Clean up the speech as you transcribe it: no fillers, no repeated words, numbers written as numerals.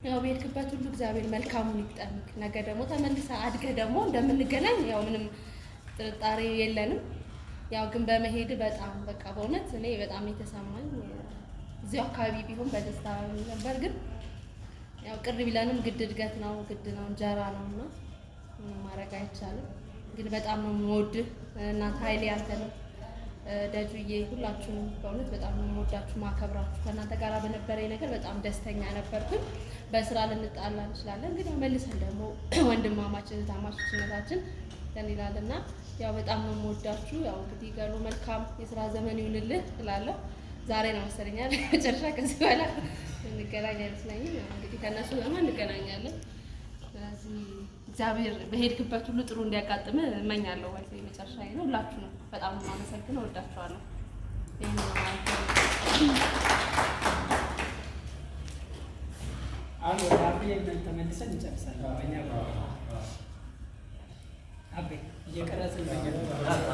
ያው በሄድክበት ሁሉ እግዚአብሔር መልካሙን ይግጠምክ። ነገ ደግሞ ተመልሰህ አድገህ ደግሞ እንደምንገናኝ ያው ምንም ጥርጣሬ የለንም። ያው ግን በመሄድ በጣም በቃ በእውነት እኔ በጣም የተሰማኝ እዚሁ አካባቢ ቢሆን በደስታ ነበር። ግን ያው ቅር ቢለንም ግድ እድገት ነው፣ ግድ ነው፣ እንጀራ ነውና ማድረግ አይቻልም። ግን በጣም ነው የምወድህ እናንተ ኃይሌ አንተ ነው ደጁዬ፣ ሁላችሁም በእውነት በጣም ነው የምወዳችሁ ማከብራችሁ። ከእናንተ ጋር በነበረኝ ነገር በጣም ደስተኛ ነበርኩኝ። በስራ ልንጣላ እንችላለን፣ ግን መልሰን ደግሞ ወንድማማች እህታማችነታችን እንላልና ያው በጣም ነው የምወዳችሁ። ያው እንግዲህ ገሉ መልካም የስራ ዘመን ይሁንልህ እላለሁ። ዛሬ ነው መሰለኛል መጨረሻ፣ ከዚህ በኋላ እንገናኝ አይመስለኝም። እንግዲህ ከእነሱ ለማ እንገናኛለን። ስለዚህ እግዚአብሔር በሄድክበት ሁሉ ጥሩ እንዲያጋጥምህ እመኛለሁ። ማለት መጨረሻ ነው። ሁላችሁ ነው በጣም ነው የማመሰግነው። ወዳችኋለሁ። ይሄን ነው ማለት ነው። አሁን ወደ አቤ ተመልሰን እንጨርሳለን። በእኛ አቤ እየቀረጽን ነው።